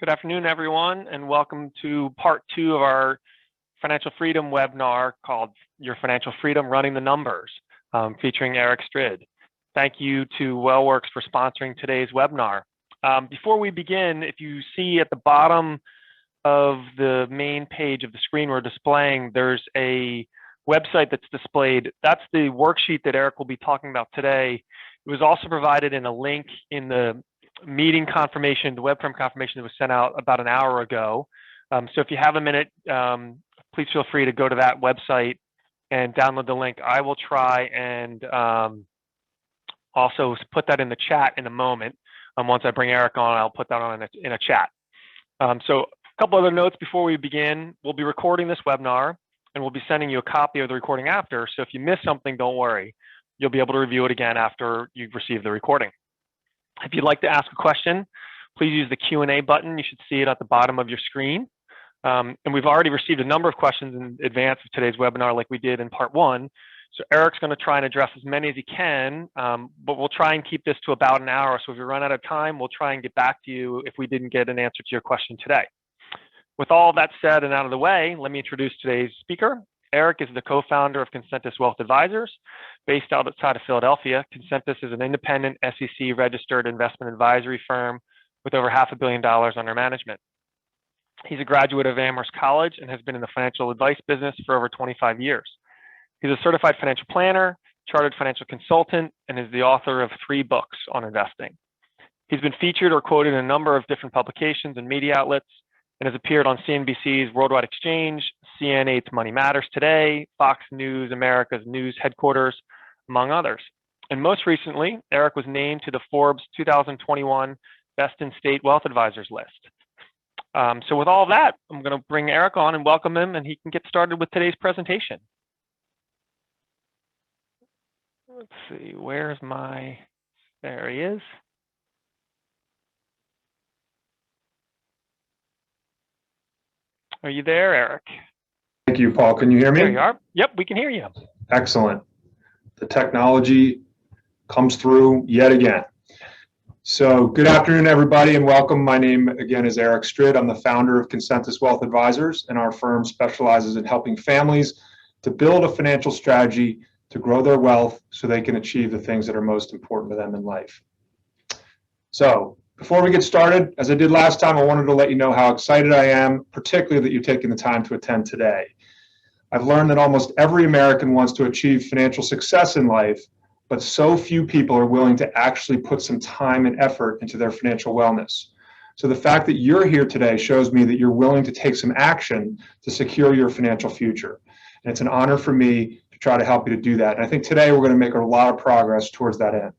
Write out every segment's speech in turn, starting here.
Good afternoon, everyone, and welcome to part 2 of our financial freedom webinar called Your Financial Freedom Running the Numbers, featuring Eric Strid. Thank you to WellWorks for sponsoring today's webinar. Before we begin, if you see at the bottom of the main page of the screen we're displaying, there's a website that's displayed. That's the worksheet that Eric will be talking about today. It was also provided in a link in the meeting confirmation, the webcam confirmation that was sent out about an hour ago. So if you have a minute, please feel free to go to that website and download the link. I will try and also put that in the chat in a moment. Once I bring Eric on, I'll put that on in a chat. So a couple other notes before we begin. We'll be recording this webinar and we'll be sending you a copy of the recording after. So if you miss something, don't worry. You'll be able to review it again after you've received the recording. If you'd like to ask a question, please use the Q&A button. You should see it at the bottom of your screen. And we've already received a number of questions in advance of today's webinar like we did in part 1. So Eric's going to try and address as many as he can, but we'll try and keep this to about an hour. So if we run out of time, we'll try and get back to you if we didn't get an answer to your question today. With all that said and out of the way, let me introduce today's speaker. Eric is the co-founder of Consentus Wealth Advisors, based outside of Philadelphia. Consentus is an independent SEC-registered investment advisory firm with over $500 million under management. He's a graduate of Amherst College and has been in the financial advice business for over 25 years. He's a certified financial planner, chartered financial consultant, and is the author of 3 books on investing. He's been featured or quoted in a number of different publications and media outlets, and has appeared on CNBC's Worldwide Exchange, CNN8's Money Matters Today, Fox News America's News Headquarters, among others. And most recently, Eric was named to the Forbes 2021 Best in State Wealth Advisors list. So with all of that, I'm going to bring Eric on and welcome him, and he can get started with today's presentation. Let's see, where's my, there he is. Are you there, Eric? Thank you, Paul. Can you hear me? There you are. Yep, we can hear you. Excellent. The technology comes through yet again. So good afternoon, everybody, and welcome. My name, again, is Eric Strid. I'm the founder of Consentus Wealth Advisors, and our firm specializes in helping families to build a financial strategy to grow their wealth so they can achieve the things that are most important to them in life. So before we get started, as I did last time, I wanted to let you know how excited I am, particularly that you've taken the time to attend today. I've learned that almost every American wants to achieve financial success in life, but so few people are willing to actually put some time and effort into their financial wellness. So the fact that you're here today shows me that you're willing to take some action to secure your financial future. And it's an honor for me to try to help you to do that. And I think today we're going to make a lot of progress towards that end.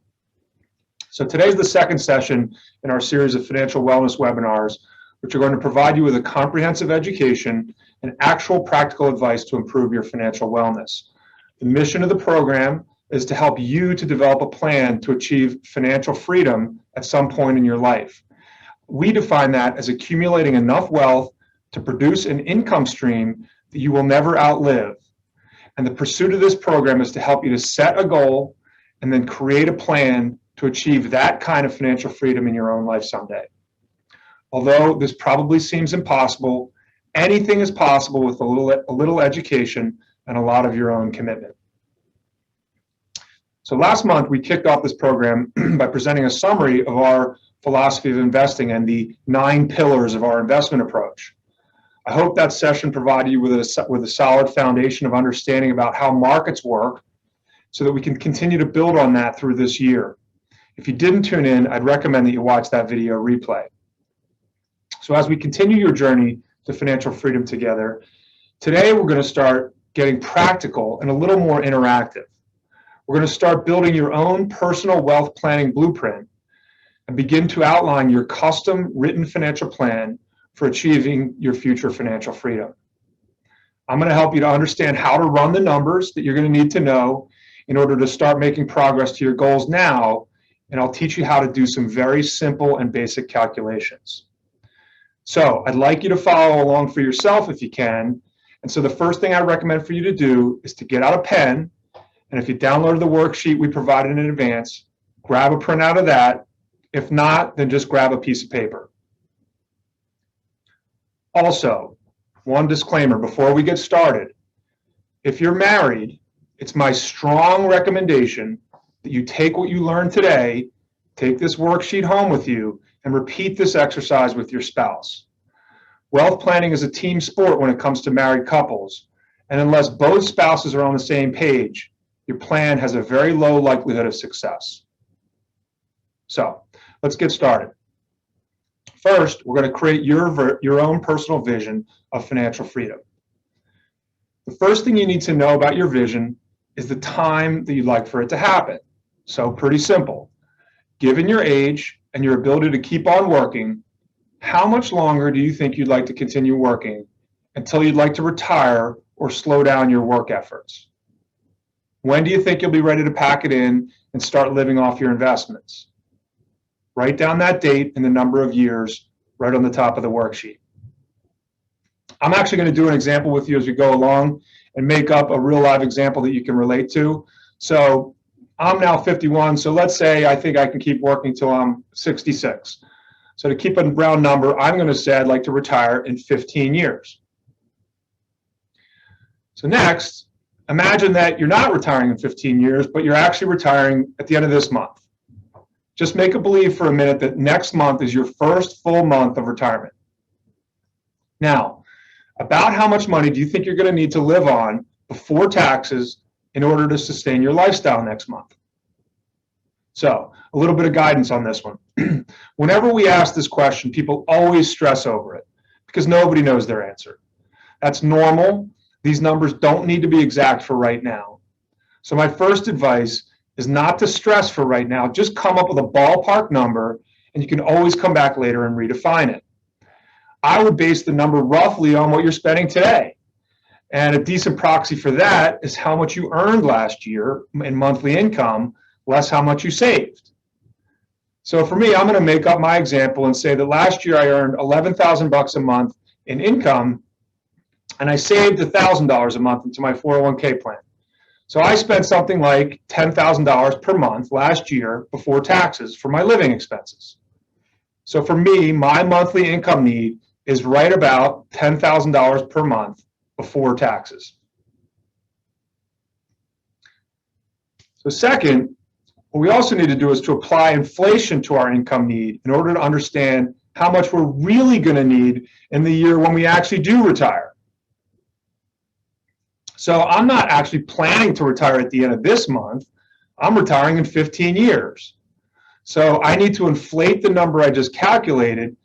So today's the second session in our series of financial wellness webinars, which are going to provide you with a comprehensive education and actual practical advice to improve your financial wellness. The mission of the program is to help you to develop a plan to achieve financial freedom at some point in your life. We define that as accumulating enough wealth to produce an income stream that you will never outlive. And the pursuit of this program is to help you to set a goal and then create a plan to achieve that kind of financial freedom in your own life someday. Although this probably seems impossible, anything is possible with a little education and a lot of your own commitment. So last month, we kicked off this program by presenting a summary of our philosophy of investing and the 9 pillars of our investment approach. I hope that session provided you with a solid foundation of understanding about how markets work so that we can continue to build on that through this year. If you didn't tune in, I'd recommend that you watch that video replay. So as we continue your journey to financial freedom together, today we're going to start getting practical and a little more interactive. We're going to start building your own personal wealth planning blueprint and begin to outline your custom written financial plan for achieving your future financial freedom. I'm going to help you to understand how to run the numbers that you're going to need to know in order to start making progress to your goals now. And I'll teach you how to do some very simple and basic calculations. So I'd like you to follow along for yourself if you can. And so the first thing I recommend for you to do is to get out a pen. And if you downloaded the worksheet we provided in advance, grab a printout of that. If not, then just grab a piece of paper. Also, one disclaimer before we get started. If you're married, it's my strong recommendation that you take what you learned today, take this worksheet home with you, and repeat this exercise with your spouse. Wealth planning is a team sport when it comes to married couples, and unless both spouses are on the same page, your plan has a very low likelihood of success. So, let's get started. First, we're going to create your own personal vision of financial freedom. The first thing you need to know about your vision is the time that you'd like for it to happen. So, pretty simple. Given your age and your ability to keep on working, how much longer do you think you'd like to continue working until you'd like to retire or slow down your work efforts? When do you think you'll be ready to pack it in and start living off your investments? Write down that date and the number of years right on the top of the worksheet. I'm actually going to do an example with you as we go along and make up a real live example that you can relate to. So I'm now 51, so let's say I think I can keep working till I'm 66. So to keep a round number, I'm going to say I'd like to retire in 15 years. So next, imagine that you're not retiring in 15 years, but you're actually retiring at the end of this month. Just make it believe for a minute that next month is your first full month of retirement. Now, about how much money do you think you're going to need to live on before taxes in order to sustain your lifestyle next month? So, a little bit of guidance on this one. Whenever we ask this question, people always stress over it because nobody knows their answer. That's normal. These numbers don't need to be exact for right now. So my first advice is not to stress for right now. Just come up with a ballpark number, and you can always come back later and redefine it. I would base the number roughly on what you're spending today. And a decent proxy for that is how much you earned last year in monthly income, less how much you saved. So for me, I'm going to make up my example and say that last year I earned $11,000 a month in income, and I saved $1,000 a month into my 401k plan. So I spent something like $10,000 per month last year before taxes for my living expenses. So for me, my monthly income need is right about $10,000 per month before taxes. So second, what we also need to do is to apply inflation to our income need in order to understand how much we're really going to need in the year when we actually do retire. So I'm not actually planning to retire at the end of this month. I'm retiring in 15 years. So I need to inflate the number I just calculated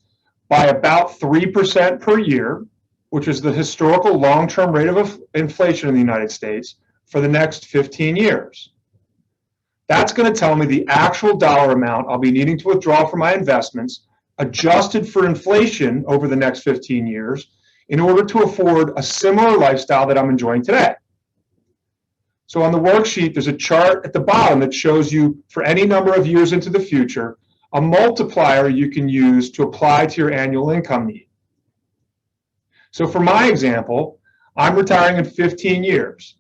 by about 3% per year, which is the historical long-term rate of inflation in the United States for the next 15 years. That's going to tell me the actual dollar amount I'll be needing to withdraw from my investments, adjusted for inflation over the next 15 years, in order to afford a similar lifestyle that I'm enjoying today. So on the worksheet, there's a chart at the bottom that shows you, for any number of years into the future, a multiplier you can use to apply to your annual income need. So for my example, I'm retiring in 15 years.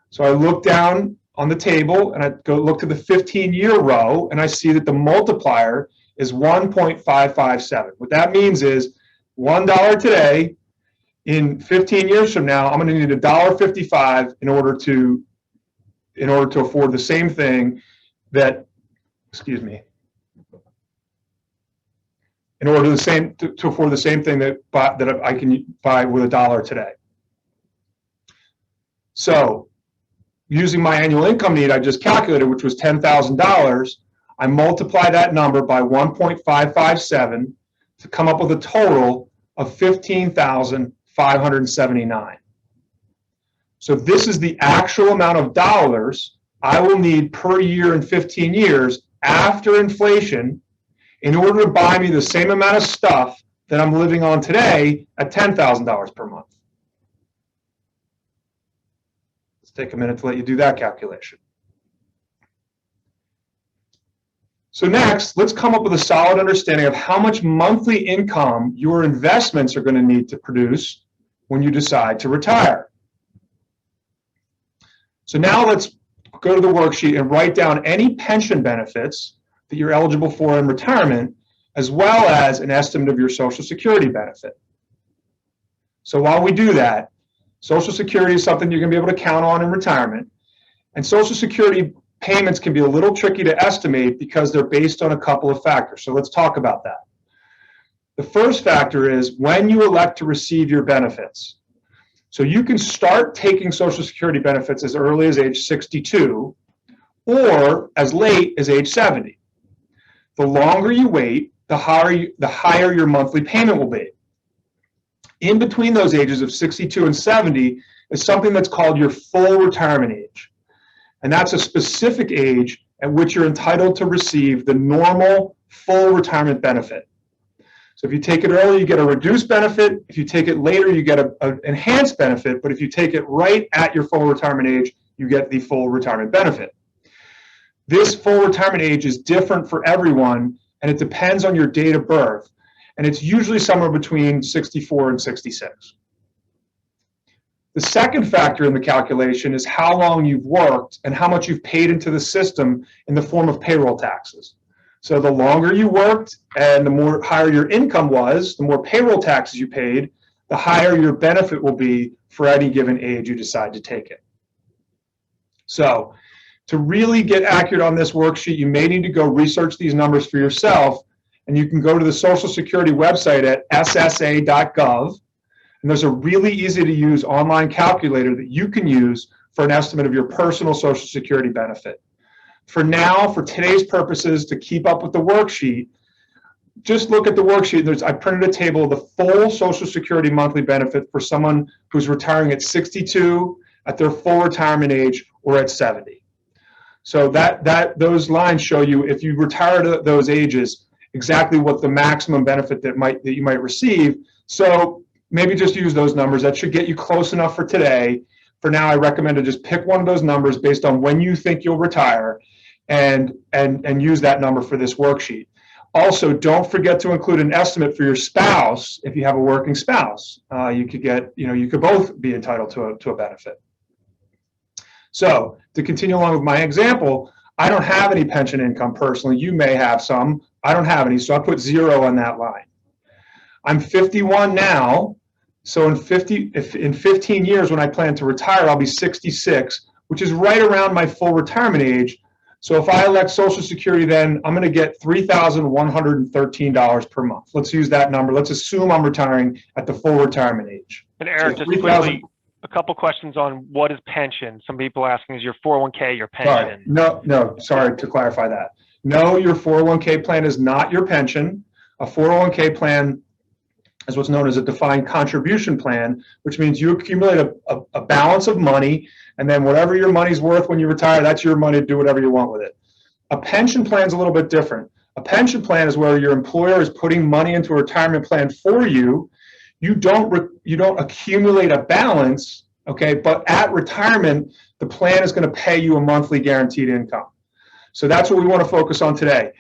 So I look down on the table and I go look to the 15-year row, and I see that the multiplier is 1.557. What that means is $1 today, in 15 years from now, I'm going to need $1.55 in order to afford the same thing that, in order to afford the same thing that I can buy with $1 today. So, using my annual income need I just calculated, which was $10,000, I multiply that number by 1.557 to come up with a total of $15,579. So this is the actual amount of dollars I will need per year in 15 years after inflation in order to buy me the same amount of stuff that I'm living on today at $10,000 per month. Let's take a minute to let you do that calculation. So next, let's come up with a solid understanding of how much monthly income your investments are going to need to produce when you decide to retire. So now let's go to the worksheet and write down any pension benefits that you're eligible for in retirement, as well as an estimate of your Social Security benefit. So while we do that, Social Security is something you're going to be able to count on in retirement. And Social Security payments can be a little tricky to estimate because they're based on a couple of factors. So let's talk about that. The first factor is when you elect to receive your benefits. So you can start taking Social Security benefits as early as age 62 or as late as age 70. The longer you wait, the higher your monthly payment will be. In between those ages of 62 and 70 is something that's called your full retirement age. And that's a specific age at which you're entitled to receive the normal full retirement benefit. So if you take it early, you get a reduced benefit. If you take it later, you get an enhanced benefit. But if you take it right at your full retirement age, you get the full retirement benefit. This full retirement age is different for everyone, and it depends on your date of birth. And it's usually somewhere between 64 and 66. The second factor in the calculation is how long you've worked and how much you've paid into the system in the form of payroll taxes. So the longer you worked and the higher your income was, the more payroll taxes you paid, the higher your benefit will be for any given age you decide to take it. So to really get accurate on this worksheet, you may need to go research these numbers for yourself, and you can go to the Social Security website at ssa.gov, and there's a really easy to use online calculator that you can use for an estimate of your personal Social Security benefit. For now, for today's purposes, to keep up with the worksheet, just look at the worksheet. I printed a table of the full Social Security monthly benefit for someone who's retiring at 62, at their full retirement age, or at 70. So those lines show you, if you retire at those ages, exactly what the maximum benefit that you might receive. So maybe just use those numbers. That should get you close enough for today. For now, I recommend to just pick one of those numbers based on when you think you'll retire, and use that number for this worksheet. Also, don't forget to include an estimate for your spouse if you have a working spouse. You could both be entitled to a benefit. So to continue along with my example, I don't have any pension income personally. You may have some. I don't have any, so I put 0 on that line. I'm 51 now, so in 15 years when I plan to retire, I'll be 66, which is right around my full retirement age. So if I elect Social Security, then I'm going to get $3,113 per month. Let's use that number. Let's assume I'm retiring at the full retirement age. And Eric, so just quickly, a couple questions on what is pension. Some people are asking, is your 401k your pension? Sorry to clarify that. No, your 401k plan is not your pension. A 401k plan is what's known as a defined contribution plan, which means you accumulate a balance of money, and then whatever your money's worth when you retire, that's your money to do whatever you want with it. A pension plan is a little bit different. A pension plan is where your employer is putting money into a retirement plan for you. You don't accumulate a balance, okay? But at retirement, the plan is going to pay you a monthly guaranteed income. So that's what we want to focus on today.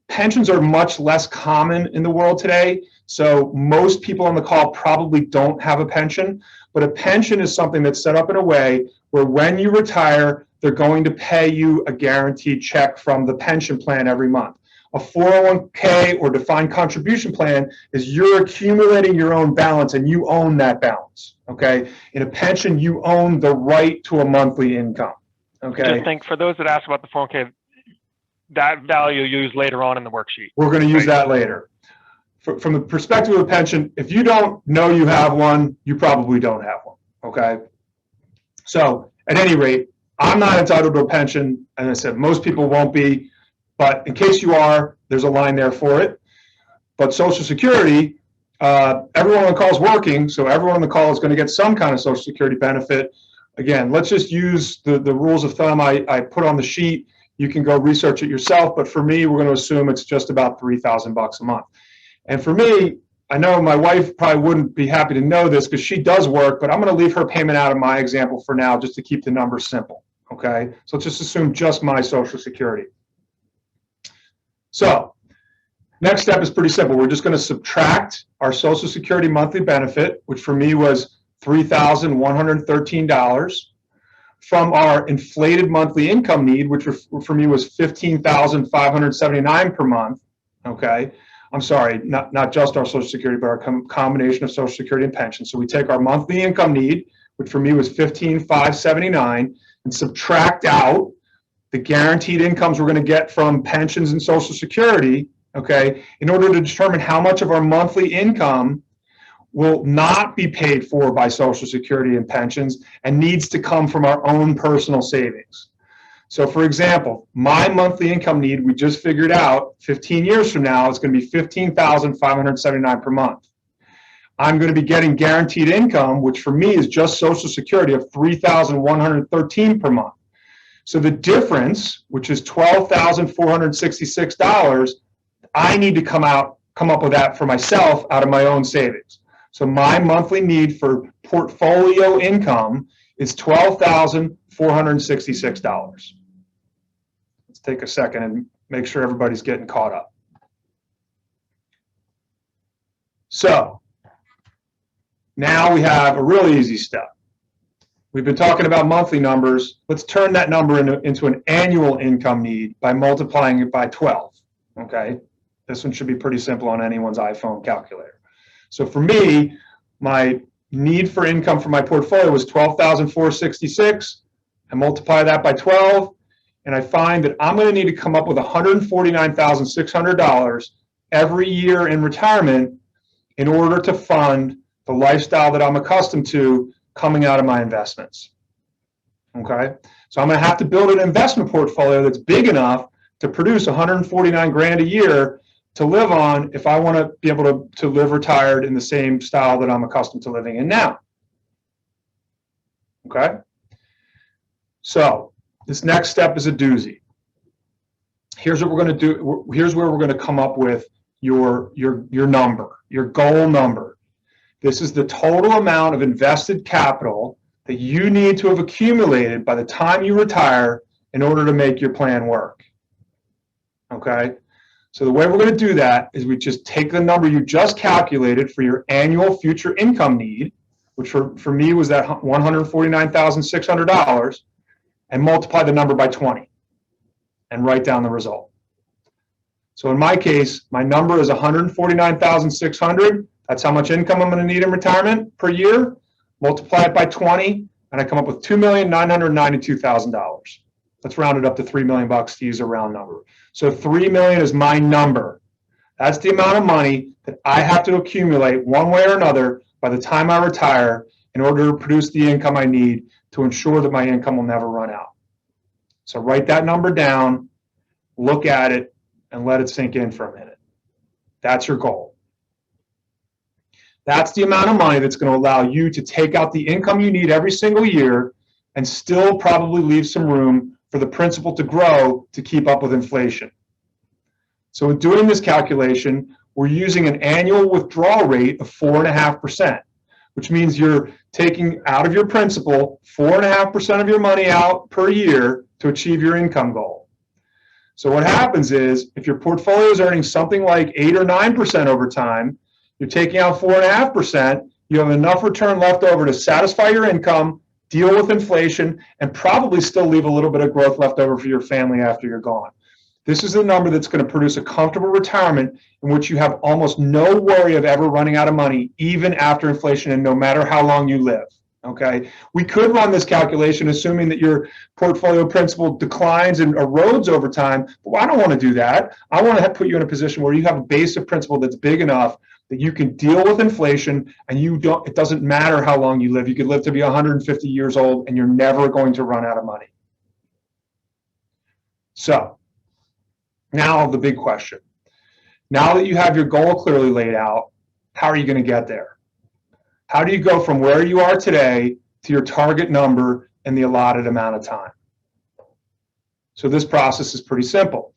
Pensions are much less common in the world today, so most people on the call probably don't have a pension, but a pension is something that's set up in a way where when you retire, they're going to pay you a guaranteed check from the pension plan every month. A 401k or defined contribution plan is you're accumulating your own balance and you own that balance, okay? In a pension, you own the right to a monthly income, okay? Just think, for those that ask about the 401k, that value you use later on in the worksheet. We're going to use that later. From the perspective of a pension, if you don't know you have one, you probably don't have one, okay? So at any rate, I'm not entitled to a pension, and I said most people won't be, but in case you are, there's a line there for it. But Social Security, everyone on the call is working, so everyone on the call is going to get some kind of Social Security benefit. Again, let's just use the rules of thumb I put on the sheet. You can go research it yourself, but for me, we're going to assume it's just about $3,000 a month. And for me, I know my wife probably wouldn't be happy to know this because she does work, but I'm going to leave her payment out of my example for now just to keep the numbers simple, okay? So let's just assume just my Social Security. So next step is pretty simple. We're just going to subtract our Social Security monthly benefit, which for me was $3,113, from our inflated monthly income need, which for me was $15,579 per month, okay? I'm sorry, not just our Social Security, but our combination of Social Security and pension. So we take our monthly income need, which for me was $15,579, and subtract out the guaranteed incomes we're going to get from pensions and Social Security, okay, in order to determine how much of our monthly income will not be paid for by Social Security and pensions and needs to come from our own personal savings. So for example, my monthly income need, we just figured out 15 years from now, is going to be $15,579 per month. I'm going to be getting guaranteed income, which for me is just Social Security, of $3,113 per month. So the difference, which is $12,466, I need to come up with that for myself out of my own savings. So my monthly need for portfolio income is $12,466. Let's take a second and make sure everybody's getting caught up. So now we have a really easy step. We've been talking about monthly numbers. Let's turn that number into an annual income need by multiplying it by 12, okay? This one should be pretty simple on anyone's iPhone calculator. So for me, my need for income for my portfolio was $12,466. I multiply that by 12, and I find that I'm going to need to come up with $149,600 every year in retirement in order to fund the lifestyle that I'm accustomed to coming out of my investments. Okay, so I'm going to have to build an investment portfolio that's big enough to produce 149 grand a year to live on if I want to be able to live retired in the same style that I'm accustomed to living in now. Okay, so this next step is a doozy. Here's what we're going to do. Here's where we're going to come up with your number, your goal number. This is the total amount of invested capital that you need to have accumulated by the time you retire in order to make your plan work. Okay? So the way we're going to do that is we just take the number you just calculated for your annual future income need, which for me was that $149,600, and multiply the number by 20 and write down the result. So in my case, my number is $149,600. That's how much income I'm going to need in retirement per year. Multiply it by 20, and I come up with $2,992,000. Let's round it up to $3 million to use a round number. So $3 million is my number. That's the amount of money that I have to accumulate one way or another by the time I retire in order to produce the income I need to ensure that my income will never run out. So write that number down, look at it, and let it sink in for a minute. That's your goal. That's the amount of money that's going to allow you to take out the income you need every single year and still probably leave some room for the principal to grow to keep up with inflation. So in doing this calculation, we're using an annual withdrawal rate of 4.5%, which means you're taking out of your principal 4.5% of your money out per year to achieve your income goal. So what happens is if your portfolio is earning something like 8 or 9% over time, you're taking out 4.5%, you have enough return left over to satisfy your income, deal with inflation, and probably still leave a little bit of growth left over for your family after you're gone. This is the number that's going to produce a comfortable retirement in which you have almost no worry of ever running out of money, even after inflation and no matter how long you live. Okay, we could run this calculation assuming that your portfolio principal declines and erodes over time, but I don't want to do that. I want to put you in a position where you have a base of principal that's big enough that you can deal with inflation and it doesn't matter how long you live. You could live to be 150 years old and you're never going to run out of money. So now the big question. Now that you have your goal clearly laid out, how are you going to get there? How do you go from where you are today to your target number in the allotted amount of time? So this process is pretty simple.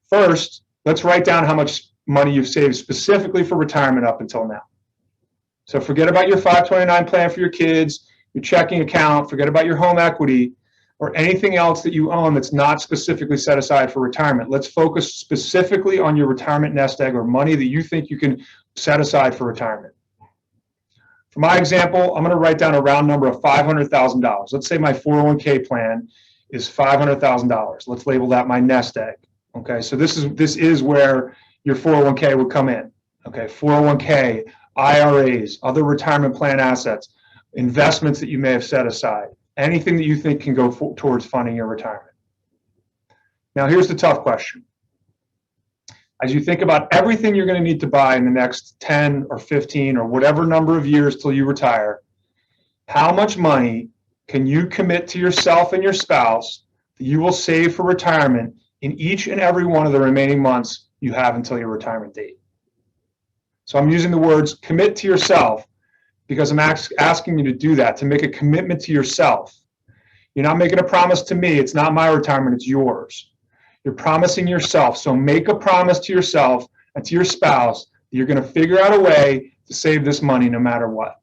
First, let's write down how much money you've saved specifically for retirement up until now. So forget about your 529 plan for your kids, your checking account, forget about your home equity, or anything else that you own that's not specifically set aside for retirement. Let's focus specifically on your retirement nest egg or money that you think you can set aside for retirement. For my example, I'm going to write down a round number of $500,000. Let's say my 401k plan is $500,000. Let's label that my nest egg. Okay, so this is where your 401k would come in. Okay, 401k, IRAs, other retirement plan assets, investments that you may have set aside, anything that you think can go towards funding your retirement. Now, here's the tough question. As you think about everything you're going to need to buy in the next 10 or 15 or whatever number of years till you retire, how much money can you commit to yourself and your spouse that you will save for retirement in each and every one of the remaining months you have until your retirement date? So I'm using the words commit to yourself because I'm asking you to do that, to make a commitment to yourself. You're not making a promise to me. It's not my retirement, it's yours. You're promising yourself. So make a promise to yourself and to your spouse that you're going to figure out a way to save this money no matter what.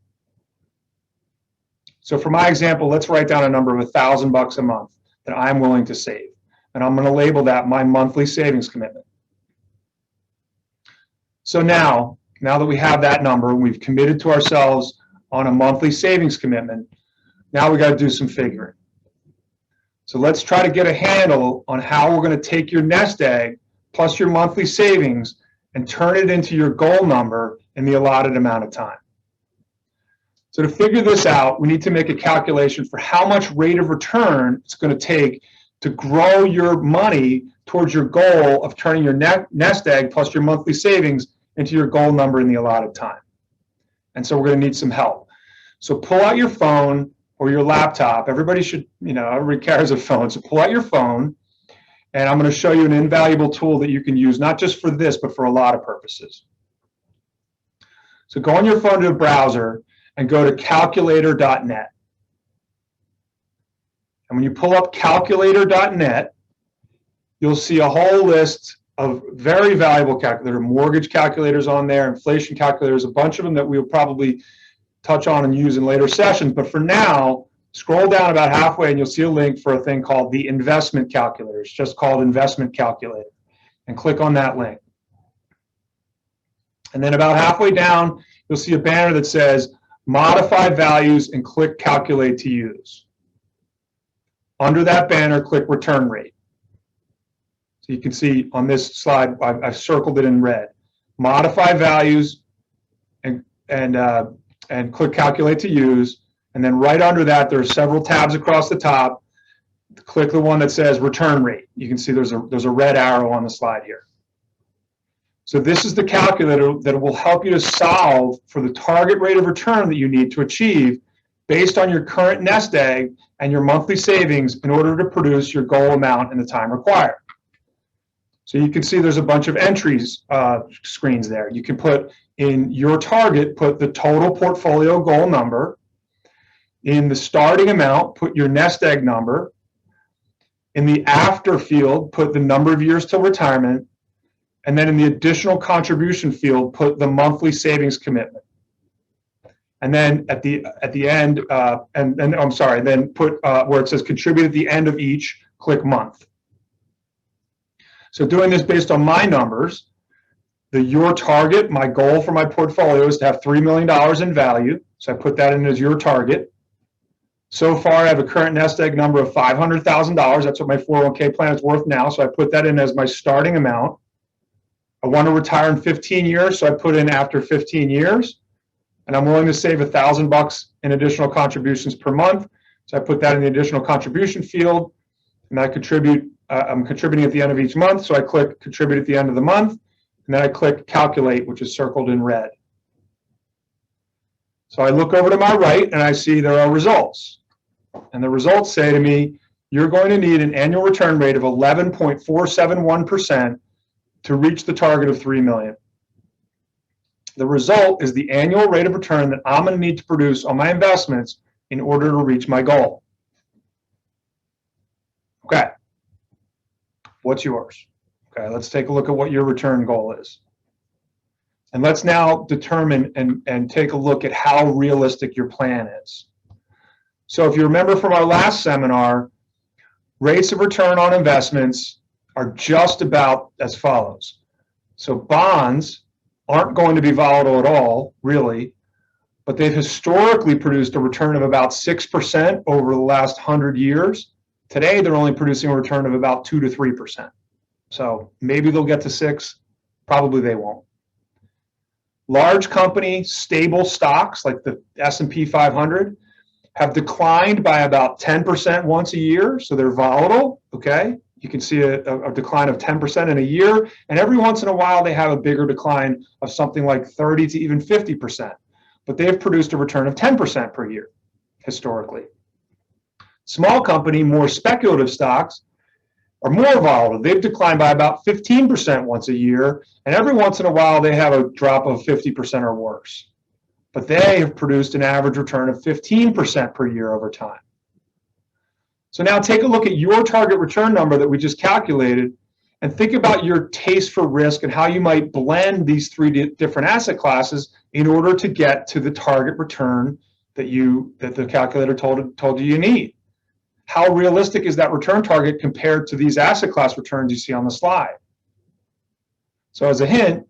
So for my example, let's write down a number of $1,000 a month that I'm willing to save. And I'm going to label that my monthly savings commitment. So now that we have that number, we've committed to ourselves on a monthly savings commitment, now we got to do some figuring. So let's try to get a handle on how we're going to take your nest egg plus your monthly savings and turn it into your goal number in the allotted amount of time. So to figure this out, we need to make a calculation for how much rate of return it's going to take to grow your money towards your goal of turning your nest egg plus your monthly savings into your goal number in the allotted time. And so we're going to need some help. So pull out your phone or your laptop. Everybody should, everybody carries a phone. So pull out your phone, and I'm going to show you an invaluable tool that you can use, not just for this, but for a lot of purposes. So go on your phone to a browser and go to calculator.net. And when you pull up calculator.net, you'll see a whole list of very valuable calculators. There are mortgage calculators on there, inflation calculators, a bunch of them that we'll probably touch on and use in later sessions. But for now, scroll down about halfway and you'll see a link for a thing called the investment calculator. It's just called investment calculator. And click on that link. And then about halfway down, you'll see a banner that says modify values and click calculate to use. Under that banner, click return rate. So you can see on this slide, I've circled it in red. Modify values and click calculate to use. And then right under that, there are several tabs across the top. Click the one that says return rate. You can see there's a red arrow on the slide here. So this is the calculator that will help you to solve for the target rate of return that you need to achieve based on your current nest egg and your monthly savings in order to produce your goal amount in the time required. So you can see there's a bunch of entries screens there. You can put in your target, put the total portfolio goal number. In the starting amount, put your nest egg number. In the after field, put the number of years till retirement. And then in the additional contribution field, put the monthly savings commitment. And then at the end, then put where it says contribute at the end of each, click month. So doing this based on my numbers, your target, my goal for my portfolio is to have $3 million in value. So I put that in as your target. So far, I have a current nest egg number of $500,000. That's what my 401k plan is worth now. So I put that in as my starting amount. I want to retire in 15 years, so I put in after 15 years. And I'm willing to save $1,000 in additional contributions per month. So I put that in the additional contribution field. And I contribute. I'm contributing at the end of each month, so I click contribute at the end of the month, and then I click calculate, which is circled in red. So I look over to my right, and I see there are results. And the results say to me, you're going to need an annual return rate of 11.471% to reach the target of $3 million. The result is the annual rate of return that I'm going to need to produce on my investments in order to reach my goal. Okay. What's yours? Okay, let's take a look at what your return goal is. And let's now determine and take a look at how realistic your plan is. So if you remember from our last seminar, rates of return on investments are just about as follows. So bonds aren't going to be volatile at all, really, but they've historically produced a return of about 6% over the last 100 years. Today, they're only producing a return of about 2 to 3%. So maybe they'll get to 6, Probably they won't. Large company stable stocks like the S&P 500 have declined by about 10% once a year, so they're volatile, okay? You can see a decline of 10% in a year, and every once in a while they have a bigger decline of something like 30 to even 50%, but they have produced a return of 10% per year historically. Small company, more speculative stocks are more volatile. They've declined by about 15% once a year, and every once in a while they have a drop of 50% or worse. But they have produced an average return of 15% per year over time. So now take a look at your target return number that we just calculated and think about your taste for risk and how you might blend these three different asset classes in order to get to the target return that the calculator told you need. How realistic is that return target compared to these asset class returns you see on the slide? So as a hint,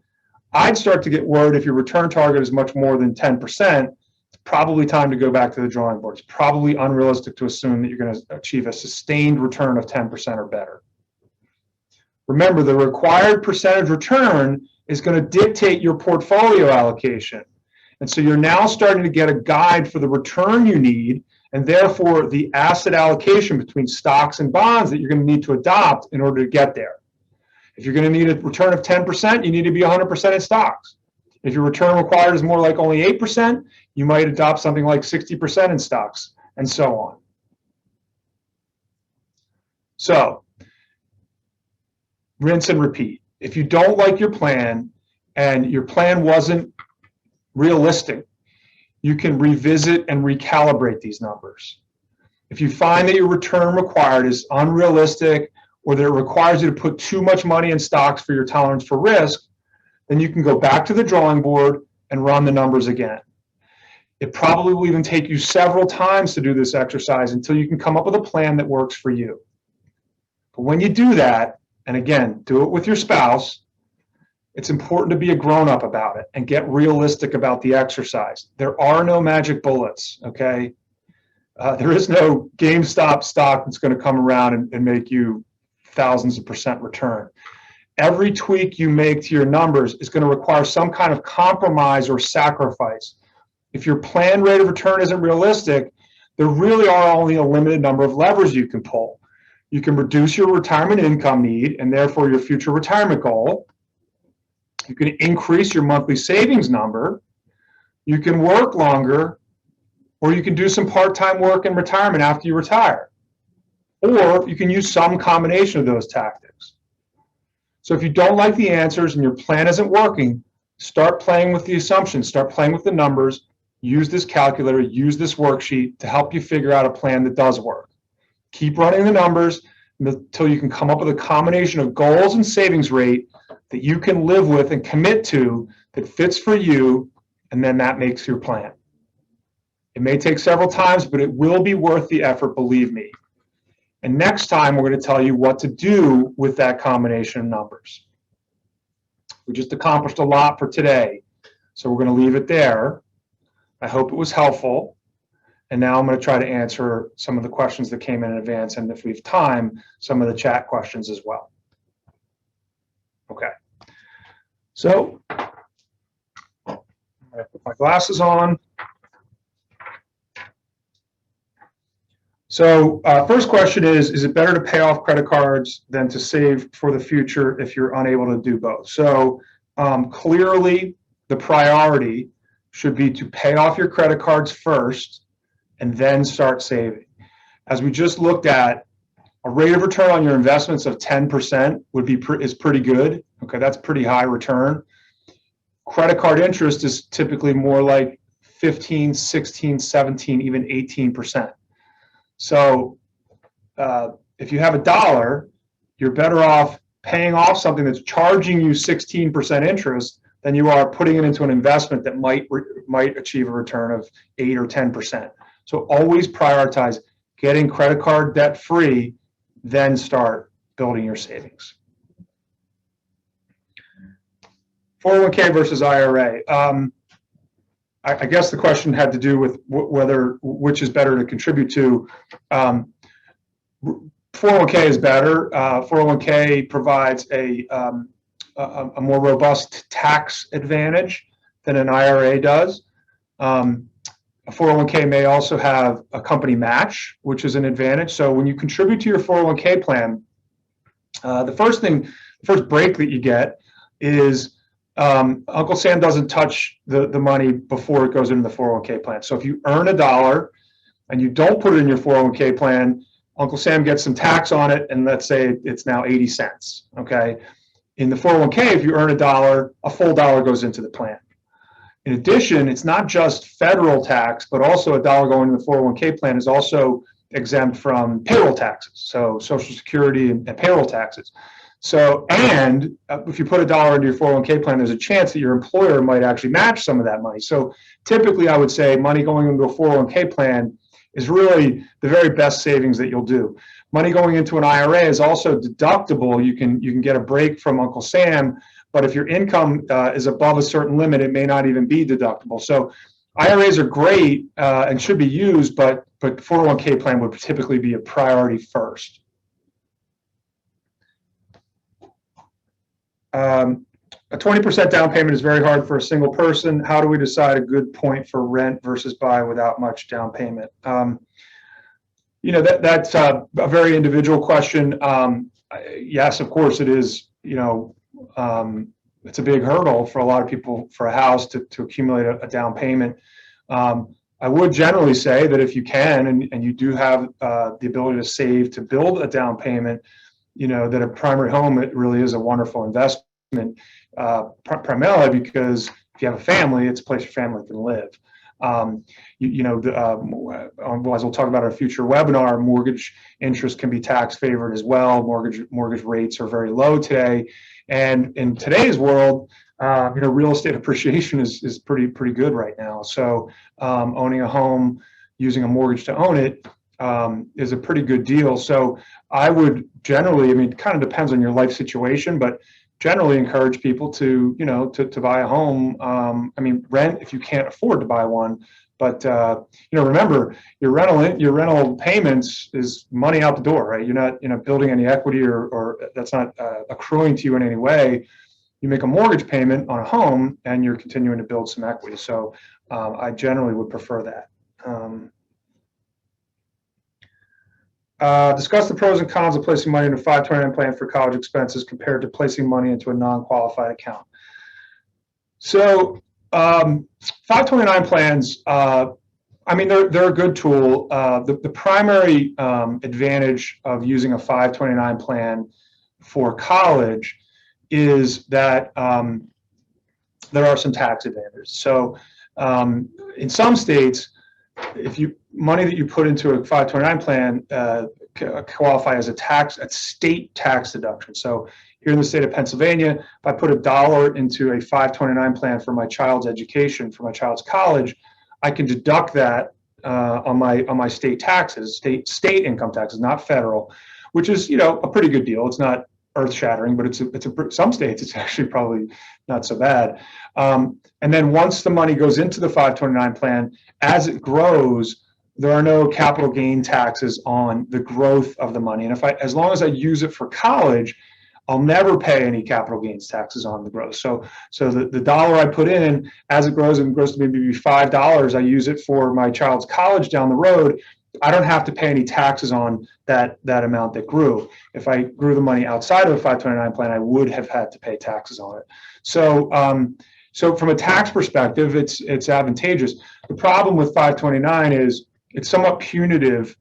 I'd start to get worried if your return target is much more than 10%, it's probably time to go back to the drawing board. It's probably unrealistic to assume that you're going to achieve a sustained return of 10% or better. Remember, the required percentage return is going to dictate your portfolio allocation. And so you're now starting to get a guide for the return you need, and therefore the asset allocation between stocks and bonds that you're going to need to adopt in order to get there. If you're going to need a return of 10%, you need to be 100% in stocks. If your return required is more like only 8%, you might adopt something like 60% in stocks, and so on. So, rinse and repeat. If you don't like your plan and your plan wasn't realistic, you can revisit and recalibrate these numbers. If you find that your return required is unrealistic or that it requires you to put too much money in stocks for your tolerance for risk, then you can go back to the drawing board and run the numbers again. It probably will even take you several times to do this exercise until you can come up with a plan that works for you. But when you do that, and again, do it with your spouse, it's important to be a grown-up about it and get realistic about the exercise. There are no magic bullets, okay? There is no GameStop stock that's going to come around and make you thousands of % return. Every tweak you make to your numbers is going to require some kind of compromise or sacrifice. If your planned rate of return isn't realistic, there really are only a limited number of levers you can pull. You can reduce your retirement income need and therefore your future retirement goal. You can increase your monthly savings number. You can work longer, or you can do some part-time work in retirement after you retire. Or you can use some combination of those tactics. So if you don't like the answers and your plan isn't working, start playing with the assumptions, start playing with the numbers, use this calculator, use this worksheet to help you figure out a plan that does work. Keep running the numbers until you can come up with a combination of goals and savings rate that you can live with and commit to that fits for you, and then that makes your plan. It may take several times, but it will be worth the effort, believe me. And next time, we're going to tell you what to do with that combination of numbers. We just accomplished a lot for today, so we're going to leave it there. I hope it was helpful. And now I'm going to try to answer some of the questions that came in advance, and if we have time, some of the chat questions as well. Okay. So, I'm going to put my glasses on. So first question is it better to pay off credit cards than to save for the future if you're unable to do both? So clearly the priority should be to pay off your credit cards first and then start saving. As we just looked at, a rate of return on your investments of 10% is pretty good. Okay, that's pretty high return. Credit card interest is typically more like 15, 16, 17, even 18%. So if you have $1, you're better off paying off something that's charging you 16% interest than you are putting it into an investment that might achieve a return of 8 or 10%. So always prioritize getting credit card debt free, then start building your savings. 401k versus IRA. I guess the question had to do with which is better to contribute to. 401k is better. 401k provides a a more robust tax advantage than an IRA does. A 401k may also have a company match, which is an advantage. So when you contribute to your 401k plan, the first break that you get is Uncle Sam doesn't touch the money before it goes into the 401k plan. So if you earn $1 and you don't put it in your 401k plan, Uncle Sam gets some tax on it, and let's say it's now 80 cents. Okay. In the 401k, if you earn $1, a full dollar goes into the plan. In addition, it's not just federal tax, but also $1 going in the 401k plan is also exempt from payroll taxes, so Social Security and payroll taxes. So, and if you put $1 into your 401k plan, there's a chance that your employer might actually match some of that money. So typically I would say money going into a 401k plan is really the very best savings that you'll do. Money going into an IRA is also deductible. You can get a break from Uncle Sam, but if your income is above a certain limit, it may not even be deductible. So IRAs are great and should be used, but 401k plan would typically be a priority first. A 20% down payment is very hard for a single person. How do we decide a good point for rent versus buy without much down payment? That's a very individual question. Yes, of course it is. It's a big hurdle for a lot of people for a house to accumulate a down payment. I would generally say that if you can and you do have the ability to save to build a down payment, that a primary home, it really is a wonderful investment, primarily because if you have a family, it's a place your family can live. As we'll talk about in a future webinar, mortgage interest can be tax favored as well. Mortgage rates are very low today. And in today's world, real estate appreciation is pretty good right now. So owning a home, using a mortgage to own it, is a pretty good deal. So I would generally, it kind of depends on your life situation, but generally encourage people to buy a home. Rent if you can't afford to buy one. But remember, your rental payments is money out the door, right? You're not building any equity or that's not accruing to you in any way. You make a mortgage payment on a home and you're continuing to build some equity. So I generally would prefer that. Discuss the pros and cons of placing money in a 529 plan for college expenses compared to placing money into a non-qualified account. So 529 plans, they're a good tool. The primary advantage of using a 529 plan for college is that there are some tax advantages. So in some states, money that you put into a 529 plan qualify as a state tax deduction. So here in the state of Pennsylvania, if I put $1 into a 529 plan for my child's education, for my child's college, I can deduct that on my state taxes, state income taxes, not federal, which is a pretty good deal. It's not earth-shattering, but some states it's actually probably not so bad. And then once the money goes into the 529 plan, as it grows, there are no capital gain taxes on the growth of the money. And as long as I use it for college, I'll never pay any capital gains taxes on the growth. So the dollar I put in, as it grows and grows to maybe $5, I use it for my child's college down the road. I don't have to pay any taxes on that amount that grew. If I grew the money outside of a 529 plan, I would have had to pay taxes on it. So from a tax perspective, it's advantageous. The problem with 529 is it's somewhat punitive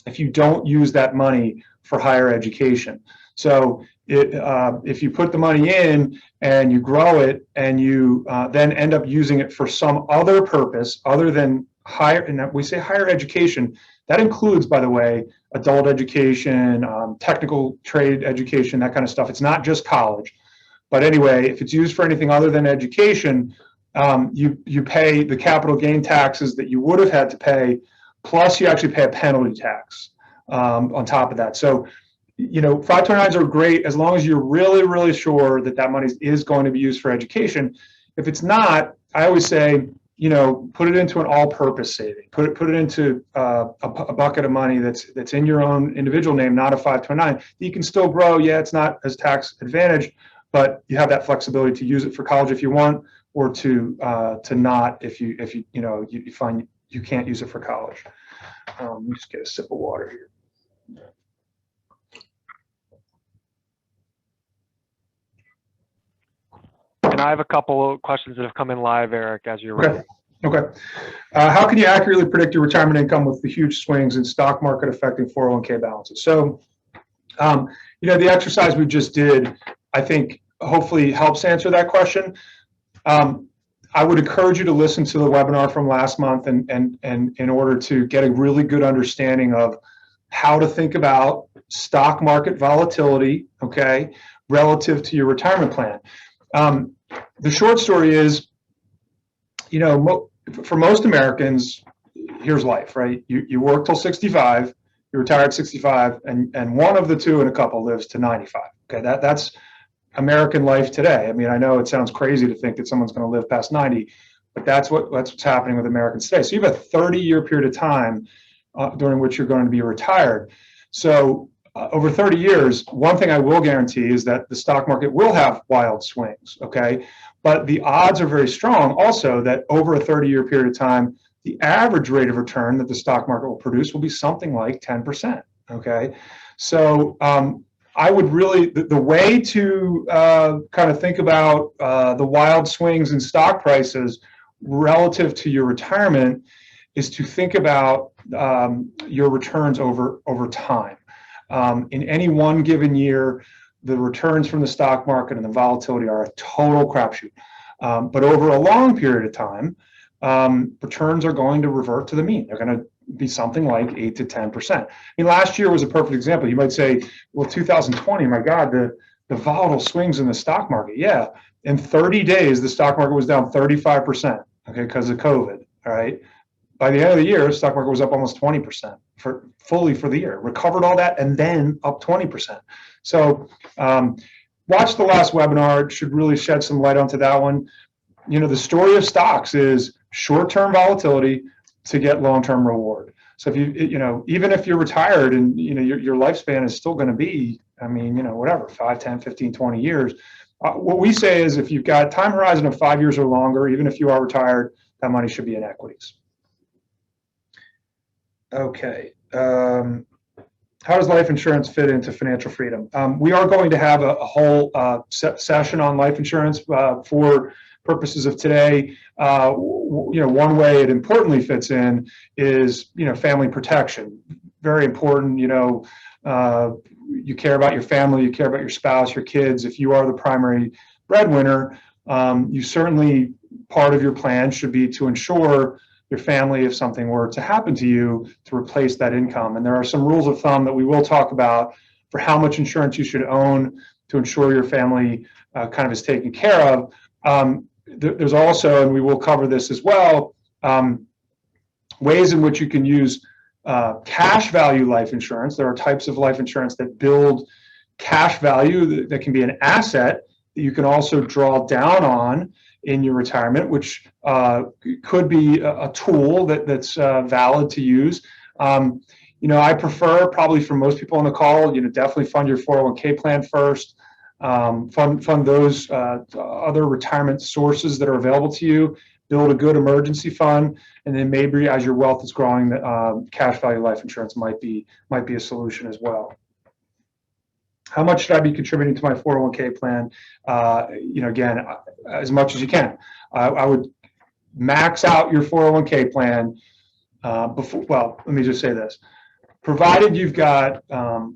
if you don't use that money for higher education. So if you put the money in and you grow it and you then end up using it for some other purpose other than higher, and we say higher education, that includes, by the way, adult education, technical trade education, that kind of stuff. It's not just college. But anyway, if it's used for anything other than education, you pay the capital gain taxes that you would have had to pay, plus you actually pay a penalty tax on top of that. So 529s are great as long as you're really, really sure that money is going to be used for education. If it's not, I always say, put it into an all-purpose saving. Put it into a bucket of money that's in your own individual name, not a 529. You can still grow. Yeah, it's not as tax advantaged, but you have that flexibility to use it for college if you want, or to not if you find you can't use it for college. Let me just get a sip of water here. And I have a couple of questions that have come in live, Eric, as you're ready. Okay. How can you accurately predict your retirement income with the huge swings in stock market affecting 401k balances? So, the exercise we just did, I think, hopefully helps answer that question. I would encourage you to listen to the webinar from last month and in order to get a really good understanding of how to think about stock market volatility, okay, relative to your retirement plan. The short story is, for most Americans, here's life, right? You work till 65, you retire at 65, and one of the two in a couple lives to 95. Okay, that's American life today. I mean, I know it sounds crazy to think that someone's going to live past 90, but that's what's happening with Americans today. So you have a 30-year period of time during which you're going to be retired. So over 30 years, one thing I will guarantee is that the stock market will have wild swings, okay? But the odds are very strong also that over a 30-year period of time, the average rate of return that the stock market will produce will be something like 10%, okay? So I would really, the way to kind of think about the wild swings in stock prices relative to your retirement is to think about your returns over time. In any one given year, the returns from the stock market and the volatility are a total crapshoot. But over a long period of time, returns are going to revert to the mean. They're going to be something like 8 to 10%. I mean, last year was a perfect example. You might say, well, 2020, my God, the volatile swings in the stock market. Yeah, in 30 days, the stock market was down 35%, okay, because of COVID, all right? By the end of the year, the stock market was up almost 20% fully for the year, recovered all that, and then up 20%. So watch the last webinar. It should really shed some light onto that one. The story of stocks is short-term volatility to get long-term reward. So if even if you're retired and your lifespan is still going to be, whatever, 5, 10, 15, 20 years, what we say is if you've got a time horizon of 5 years or longer, even if you are retired, that money should be in equities. Okay. How does life insurance fit into financial freedom? We are going to have a whole session on life insurance for purposes of today. One way it importantly fits in is, family protection. Very important. You care about your family, you care about your spouse, your kids. If you are the primary breadwinner, you certainly, part of your plan should be to ensure your family, if something were to happen to you, to replace that income. And there are some rules of thumb that we will talk about for how much insurance you should own to ensure your family kind of is taken care of. There's also, and we will cover this as well, ways in which you can use cash value life insurance. There are types of life insurance that build cash value that can be an asset that you can also draw down on in your retirement, which could be a tool that's valid to use. I prefer, probably for most people on the call, definitely fund your 401k plan first. Fund those other retirement sources that are available to you. Build a good emergency fund, and then maybe as your wealth is growing, cash value life insurance might be a solution as well. How much should I be contributing to my 401k plan? Again, as much as you can. I would max out your 401k plan before. Well, let me just say this. Provided you've got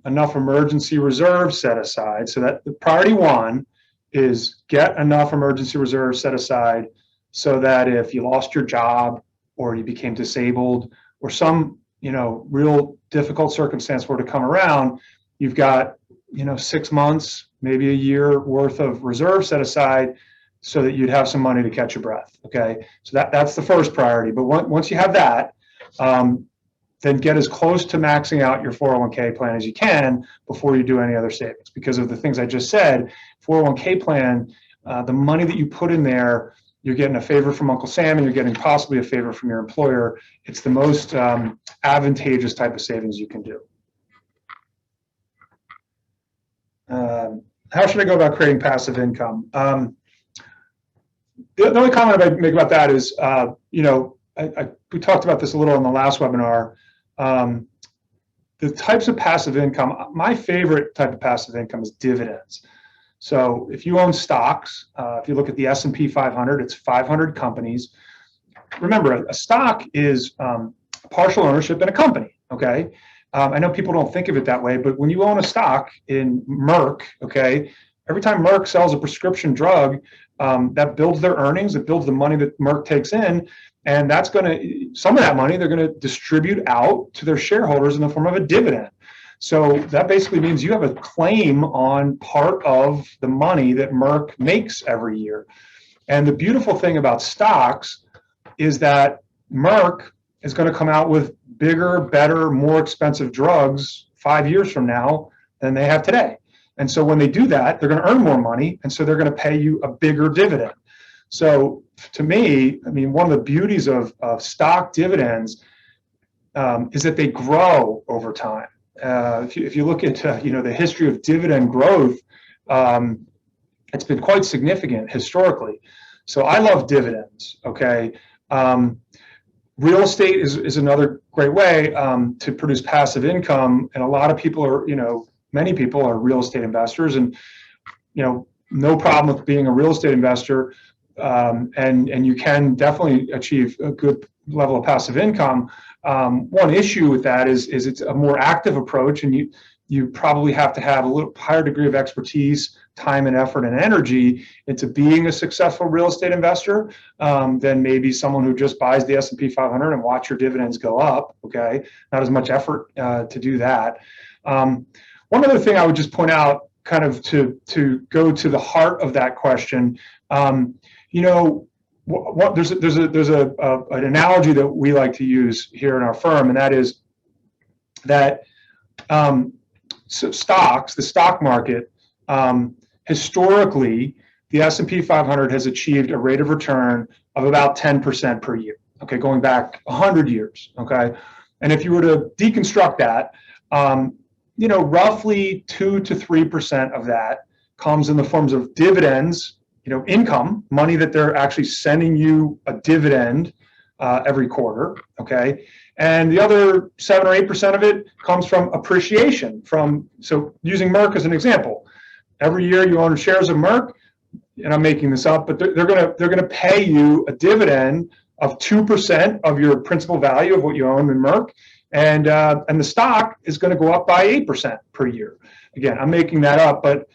enough emergency reserves set aside, so that the priority one is get enough emergency reserves set aside so that if you lost your job or you became disabled or some real difficult circumstance were to come around, you've got 6 months, maybe a year worth of reserves set aside so that you'd have some money to catch your breath. Okay, so that's the first priority. But once you have that, then get as close to maxing out your 401k plan as you can before you do any other savings. Because of the things I just said, 401k plan, the money that you put in there, you're getting a favor from Uncle Sam and you're getting possibly a favor from your employer. It's the most advantageous type of savings you can do. how should I go about creating passive income? The only comment I'd make about that is, we talked about this a little in the last webinar. The types of passive income, my favorite type of passive income is dividends. So if you own stocks, if you look at the S&P 500, it's 500 companies. Remember, a stock is partial ownership in a company, okay? I know people don't think of it that way, but when you own a stock in Merck, okay, every time Merck sells a prescription drug, that builds their earnings, it builds the money that Merck takes in, and that's going to, some of that money they're going to distribute out to their shareholders in the form of a dividend. So that basically means you have a claim on part of the money that Merck makes every year. And the beautiful thing about stocks is that Merck is going to come out with bigger, better, more expensive drugs 5 years from now than they have today. And so when they do that, they're going to earn more money, and so they're going to pay you a bigger dividend. So to me, I mean, one of the beauties of stock dividends is that they grow over time. If you look at the history of dividend growth, it's been quite significant historically. So I love dividends. Okay, real estate is another great way to produce passive income, and a lot of people are, many people are real estate investors, and no problem with being a real estate investor, and you can definitely achieve a good level of passive income. One issue with that is it's a more active approach, and you probably have to have a little higher degree of expertise, time and effort and energy into being a successful real estate investor than maybe someone who just buys the S&P 500 and watch your dividends go up. Okay, not as much effort to do that. One other thing I would just point out, kind of to go to the heart of that question, there's an analogy that we like to use here in our firm, and that is that stocks, the stock market, historically, the S&P 500 has achieved a rate of return of about 10% per year. Okay, going back 100 years. Okay, and if you were to deconstruct that, roughly 2 to 3% of that comes in the forms of dividends, income, money that they're actually sending you a dividend every quarter, okay? And the other 7 or 8% of it comes from appreciation. So using Merck as an example, every year you own shares of Merck, and I'm making this up, but they're gonna pay you a dividend of 2% of your principal value of what you own in Merck, and the stock is going to go up by 8% per year. Again, I'm making that up, but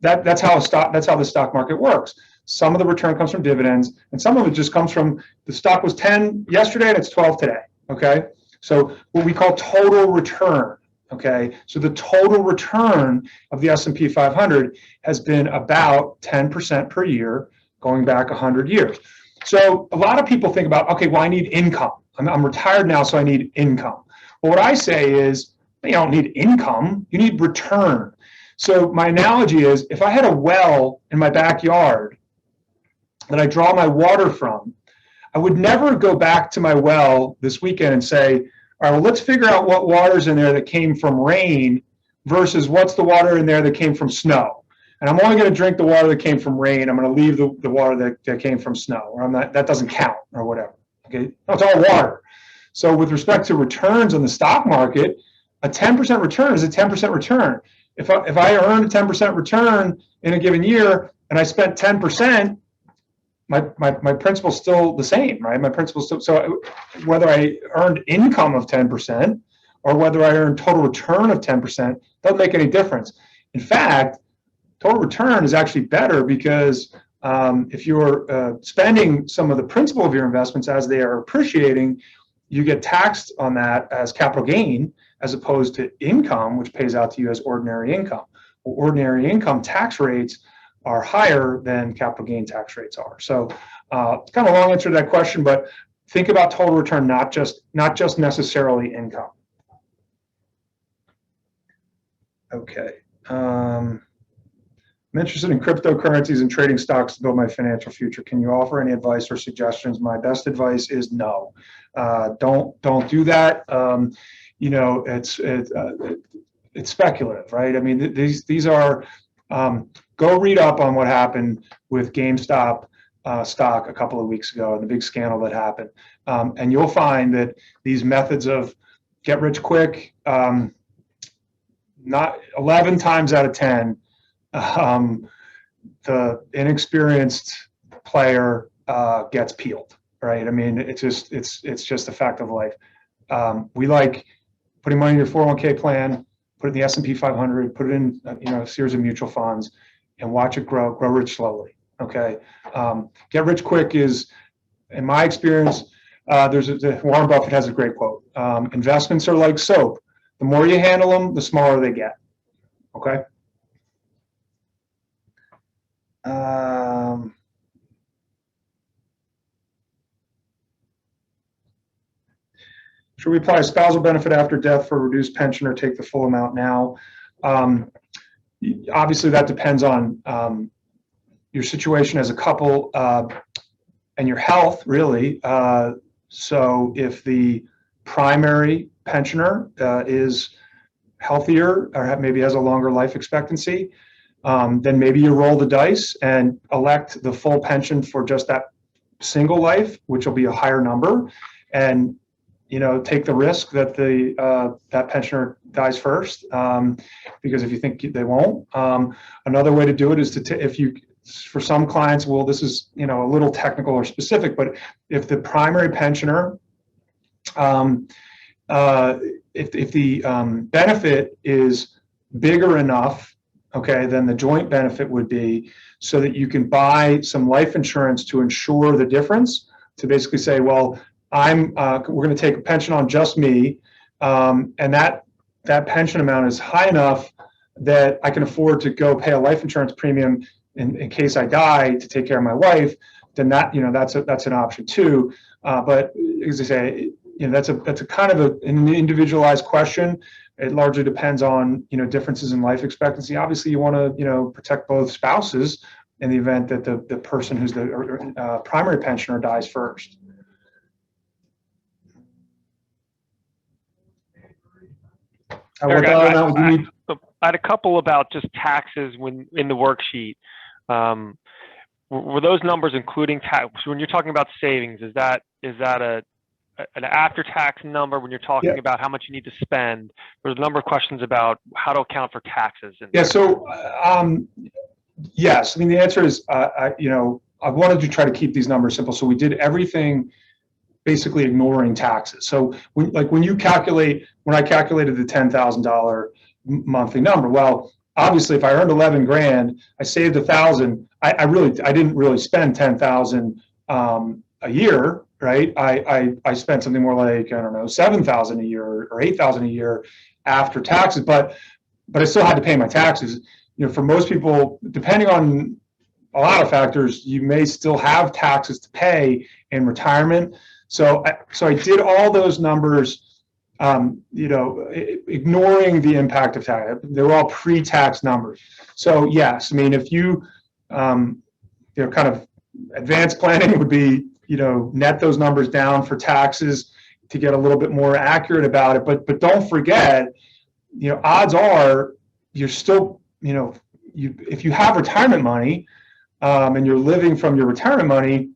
that's how the stock market works. Some of the return comes from dividends, and some of it just comes from the stock was 10 yesterday and it's 12 today. Okay, so what we call total return. Okay, so the total return of the S&P 500 has been about 10% per year going back 100 years. So a lot of people think about, okay, well, I need income. I'm retired now, so I need income. Well, what I say is, you don't need income, you need return. So my analogy is, if I had a well in my backyard that I draw my water from, I would never go back to my well this weekend and say, all right, well, let's figure out what water's in there that came from rain versus what's the water in there that came from snow. And I'm only going to drink the water that came from rain. I'm going to leave the water that came from snow, or that doesn't count, or whatever. Okay, no, it's all water. So with respect to returns on the stock market, a 10% return is a 10% return. If I earned a 10% return in a given year and I spent 10%, my principal's still the same, right? My principal's still, so whether I earned income of 10% or whether I earned total return of 10% doesn't make any difference. In fact, total return is actually better because if you're spending some of the principal of your investments as they are appreciating, you get taxed on that as capital gain as opposed to income, which pays out to you as ordinary income. Well, ordinary income tax rates are higher than capital gain tax rates are. So it's kind of a long answer to that question, but think about total return, not just necessarily income. Okay. I'm interested in cryptocurrencies and trading stocks to build my financial future. Can you offer any advice or suggestions? My best advice is no. Don't do that. It's speculative, right? I mean, these are go read up on what happened with GameStop stock a couple of weeks ago, the big scandal that happened. And you'll find that these methods of get rich quick, not 11 times out of 10, the inexperienced player gets peeled, right? I mean, it's just a fact of life. We like putting money in your 401k plan, put it in the S&P 500, put it in a series of mutual funds, and watch it grow rich slowly. Okay, get rich quick is, in my experience, Warren Buffett has a great quote. Investments are like soap. The more you handle them, the smaller they get. Okay. Should we apply a spousal benefit after death for a reduced pension or take the full amount now? Obviously, that depends on your situation as a couple and your health, really. So if the primary pensioner is healthier or maybe has a longer life expectancy, then maybe you roll the dice and elect the full pension for just that single life, which will be a higher number, and take the risk that that pensioner dies first, because if you think they won't. Another way to do it is for some clients, well, this is a little technical or specific, but if the primary pensioner, if the benefit is bigger enough, okay, then the joint benefit would be so that you can buy some life insurance to insure the difference, to basically say, well, we're going to take a pension on just me, and that pension amount is high enough that I can afford to go pay a life insurance premium in case I die to take care of my wife. Then that's an option too. But as I say, that's a kind of an individualized question. It largely depends on differences in life expectancy. Obviously, you want to protect both spouses in the event that the person who's the primary pensioner dies first. Eric, I had a couple about just taxes in the worksheet. Were those numbers including tax? When you're talking about savings, is that an after-tax number when you're talking about how much you need to spend? There's a number of questions about how to account for taxes. So yes. I mean, the answer is, I wanted to try to keep these numbers simple. So we did everything basically ignoring taxes. So when I calculated the $10,000 monthly number, well, obviously if I earned 11 grand, I saved 1,000. I didn't really spend 10,000 a year, right? I spent something more like, I don't know, 7,000 a year or 8,000 a year after taxes, but I still had to pay my taxes. For most people, depending on a lot of factors, you may still have taxes to pay in retirement. So I did all those numbers, ignoring the impact of tax. They were all pre-tax numbers. So yes, I mean, if you, kind of advanced planning would be, net those numbers down for taxes to get a little bit more accurate about it. But don't forget, odds are you're still, if you have retirement money, and you're living from your retirement money,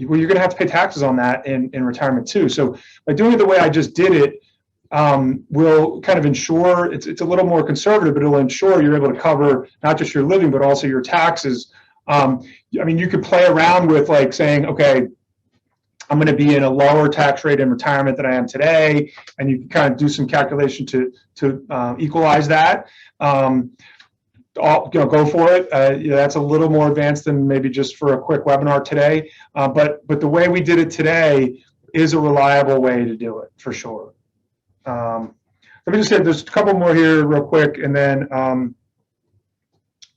well, you're going to have to pay taxes on that in retirement too. So by doing it the way I just did it, will kind of ensure, it's a little more conservative, but it'll ensure you're able to cover not just your living, but also your taxes. I mean, you could play around with like saying, okay, I'm going to be in a lower tax rate in retirement than I am today, and you can kind of do some calculation to equalize that. Go for it. That's a little more advanced than maybe just for a quick webinar today. But the way we did it today is a reliable way to do it for sure. Let me just say there's a couple more here real quick, and then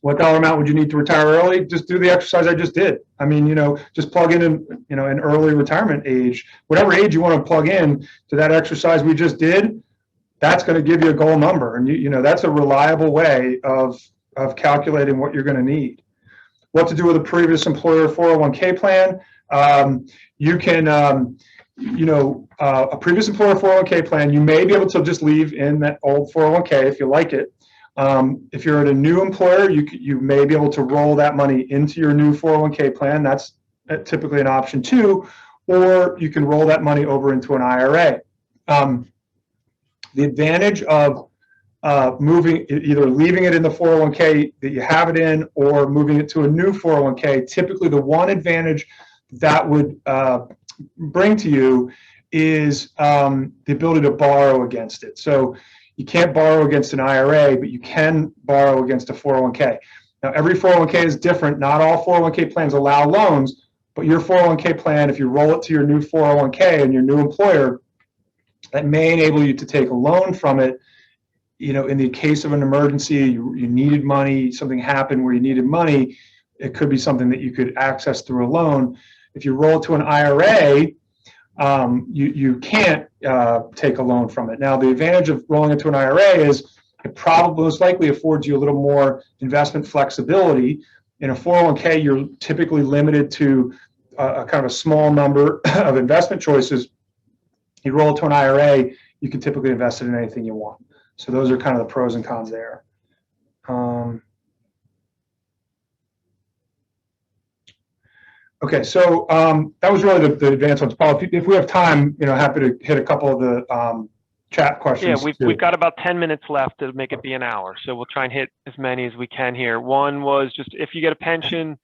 what dollar amount would you need to retire early? Just do the exercise I just did. I mean, just plug in an early retirement age, whatever age you want to plug in to that exercise we just did. That's going to give you a goal number, and that's a reliable way of calculating what you're going to need. What to do with a previous employer 401k plan? You can, a previous employer 401k plan, you may be able to just leave in that old 401k if you like it. If you're at a new employer, you may be able to roll that money into your new 401k plan. That's typically an option too, or you can roll that money over into an IRA. The advantage of moving, either leaving it in the 401k that you have it in or moving it to a new 401k, typically the one advantage that would bring to you is the ability to borrow against it. So you can't borrow against an IRA, but you can borrow against a 401k. Now, every 401k is different. Not all 401k plans allow loans, but your 401k plan, if you roll it to your new 401k and your new employer, that may enable you to take a loan from it. In the case of an emergency, you needed money, something happened where you needed money, it could be something that you could access through a loan. If you roll it to an IRA, you can't take a loan from it. Now, the advantage of rolling into an IRA is it probably most likely affords you a little more investment flexibility. In a 401k, you're typically limited to a kind of a small number of investment choices. You roll it to an IRA, you can typically invest it in anything you want. So those are kind of the pros and cons there. Okay, so that was really the advanced ones. Paul, if we have time, happy to hit a couple of the chat questions. Yeah, we've got about 10 minutes left to make it be an hour, so we'll try and hit as many as we can here. One was just, if you get a pension,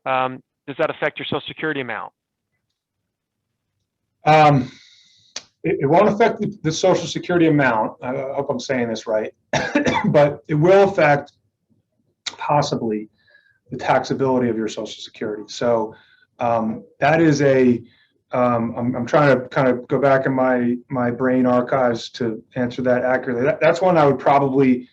does that affect your Social Security amount? It won't affect the Social Security amount. I hope I'm saying this right, but it will affect possibly the taxability of your Social Security. So that is I'm trying to kind of go back in my brain archives to answer that accurately. That's one I would probably,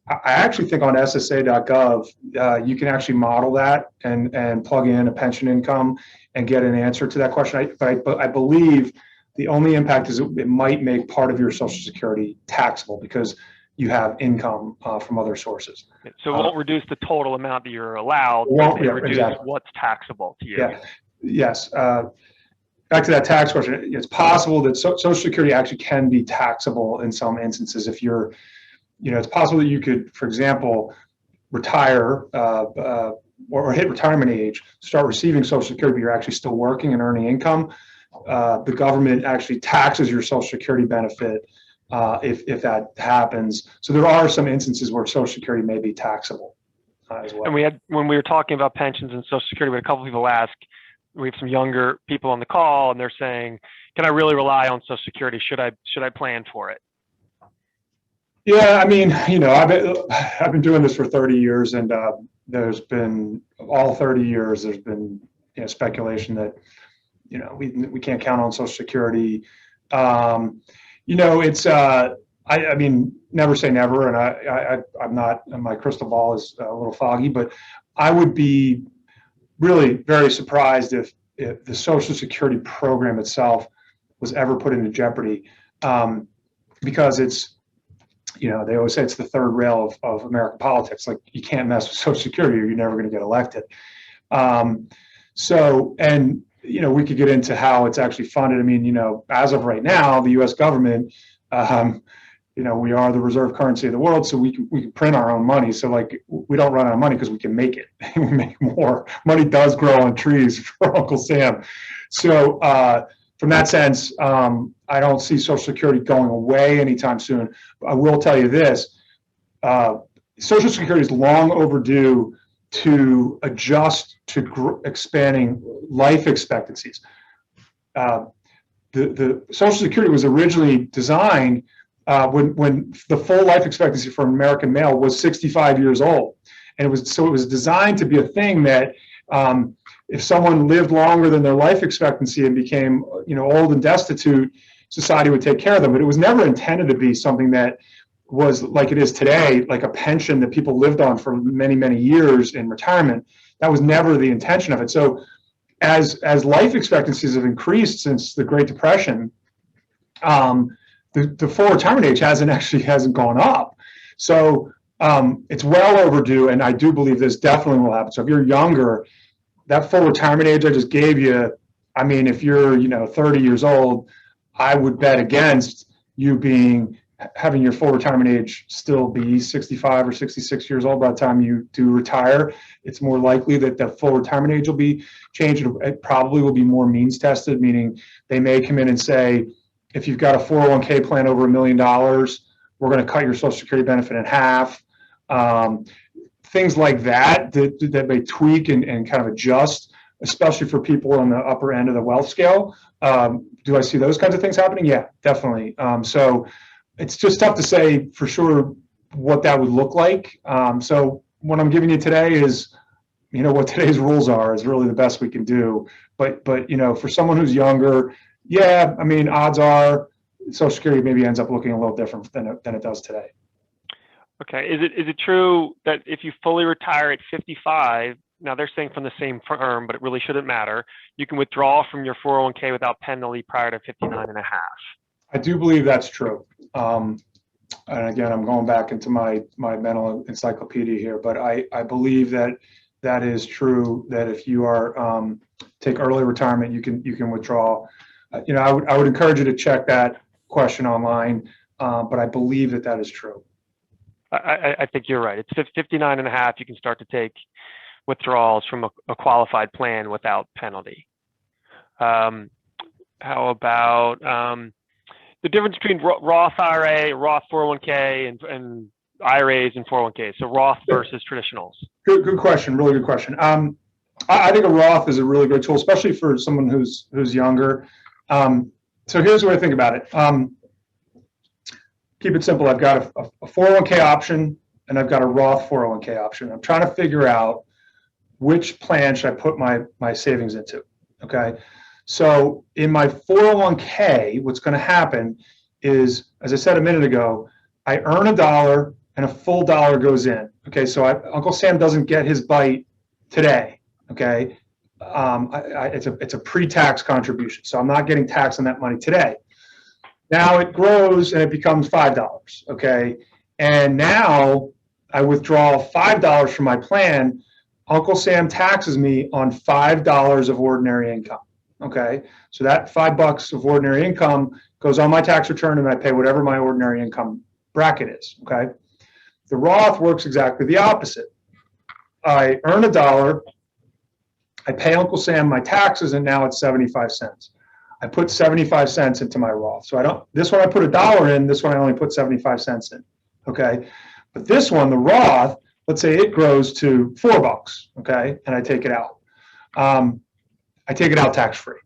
I actually think on SSA.gov, you can actually model that and plug in a pension income and get an answer to that question. But I believe the only impact is it might make part of your Social Security taxable because you have income from other sources. So it won't reduce the total amount that you're allowed, Won't reduce exactly what's taxable to you. Yeah. Yes. Back to that tax question, it's possible that Social Security actually can be taxable in some instances. If you're, it's possible that you could, for example, retire or hit retirement age, start receiving Social Security, but you're actually still working and earning income. The government actually taxes your Social Security benefit if that happens. So there are some instances where Social Security may be taxable as well. And when we were talking about pensions and Social Security, we had a couple people ask, we have some younger people on the call and they're saying, can I really rely on Social Security? Should I plan for it? Yeah, I mean, I've been doing this for 30 years and there's been, all 30 years, there's been speculation that, we can't count on Social Security. It's, I mean, never say never, and I'm not, my crystal ball is a little foggy, but I would be really very surprised if the Social Security program itself was ever put into jeopardy, because it's, they always say it's the third rail of American politics. Like, you can't mess with Social Security or you're never going to get elected. We could get into how it's actually funded. I mean, as of right now, the U.S. government, we are the reserve currency of the world, so we can print our own money. So, like, we don't run out of money because we can make it. We make more. Money does grow on trees for Uncle Sam. So, from that sense, I don't see Social Security going away anytime soon. But I will tell you this: Social Security is long overdue to adjust to expanding life expectancies. The Social Security was originally designed when the full life expectancy for an American male was 65 years old, and it was designed to be a thing that if someone lived longer than their life expectancy and became old and destitute, society would take care of them. But it was never intended to be something that was like it is today, like a pension that people lived on for many, many years in retirement. That was never the intention of it. So as life expectancies have increased since the Great Depression, the full retirement age hasn't gone up. So it's well overdue, and I do believe this definitely will happen. So if you're younger, that full retirement age I just gave you, I mean, if you're 30 years old, I would bet against you being having your full retirement age still be 65 or 66 years old by the time you do retire. It's more likely that the full retirement age will be changed. It probably will be more means tested, meaning they may come in and say, if you've got a 401k plan over $1 million, we're going to cut your Social Security benefit in half. Things like that may tweak and kind of adjust, especially for people on the upper end of the wealth scale. Do I see those kinds of things happening? Yeah, definitely. So it's just tough to say for sure what that would look like. So what I'm giving you today is, what today's rules are is really the best we can do. But for someone who's younger, yeah, I mean, odds are Social Security maybe ends up looking a little different than it does today. Okay. Is it true that if you fully retire at 55, now they're saying from the same firm, but it really shouldn't matter, you can withdraw from your 401k without penalty prior to 59 and a half? I do believe that's true. And again, I'm going back into my mental encyclopedia here, but I believe that is true, that if you are take early retirement, you can withdraw. I would encourage you to check that question online, but I believe that is true. I think you're right. It's 59 and a half. You can start to take withdrawals from a qualified plan without penalty. How about the difference between Roth IRA, Roth 401k, and IRAs and 401ks? So Roth versus traditionals. Good question. Really good question. I think a Roth is a really good tool, especially for someone who's younger. So here's the way I think about it. Keep it simple. I've got a 401k option and I've got a Roth 401k option. I'm trying to figure out which plan should I put my savings into. Okay. So in my 401k, what's going to happen is, as I said a minute ago, I earn $1 and a full dollar goes in. Okay. So Uncle Sam doesn't get his bite today. Okay. It's a pre-tax contribution. So I'm not getting taxed on that money today. Now it grows and it becomes $5, okay? And now I withdraw $5 from my plan. Uncle Sam taxes me on $5 of ordinary income, okay? So that $5 of ordinary income goes on my tax return and I pay whatever my ordinary income bracket is, okay? The Roth works exactly the opposite. I earn $1, I pay Uncle Sam my taxes, and now it's 75 cents. I put 75 cents into my Roth. So this one I put $1 in, this one I only put 75 cents in, okay? But this one, the Roth, let's say it grows to $4, okay? And I take it out. I take it out tax-free.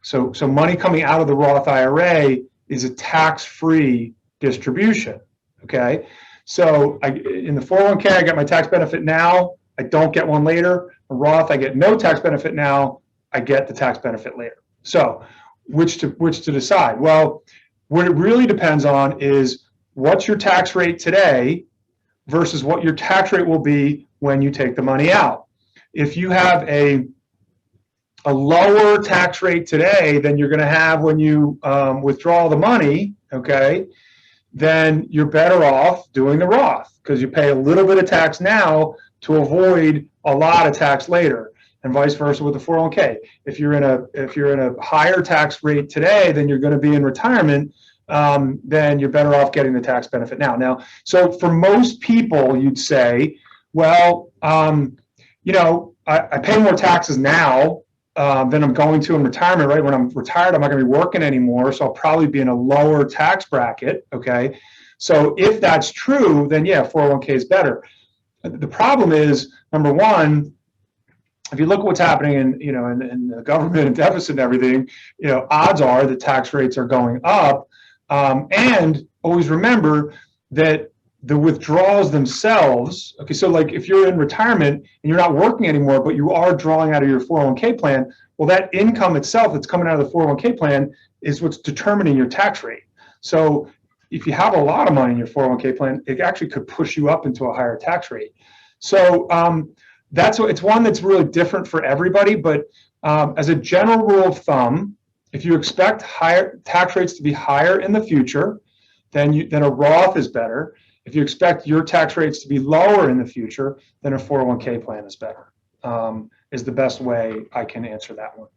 So money coming out of the Roth IRA is a tax-free distribution, okay? So in the 401k, I get my tax benefit now. I don't get one later. A Roth, I get no tax benefit now. I get the tax benefit later. So which to decide? Well, what it really depends on is what's your tax rate today versus what your tax rate will be when you take the money out. If you have a lower tax rate today than you're going to have when you withdraw the money, okay, then you're better off doing the Roth because you pay a little bit of tax now to avoid a lot of tax later. And vice versa with the 401k. If you're in a higher tax rate today than you're going to be in retirement, then you're better off getting the tax benefit now. So for most people, you'd say, well, I pay more taxes now than I'm going to in retirement, right? When I'm retired, I'm not going to be working anymore, so I'll probably be in a lower tax bracket, okay? So if that's true, then yeah, 401k is better. The problem is, number one, if you look at what's happening in the government and deficit and everything, odds are the tax rates are going up. And always remember that the withdrawals themselves, okay, so like if you're in retirement and you're not working anymore, but you are drawing out of your 401k plan, well, that income itself that's coming out of the 401k plan is what's determining your tax rate. So if you have a lot of money in your 401k plan, it actually could push you up into a higher tax rate. So it's one that's really different for everybody, but as a general rule of thumb, if you expect higher tax rates to be higher in the future, then a Roth is better. If you expect your tax rates to be lower in the future, then a 401k plan is better, is the best way I can answer that one.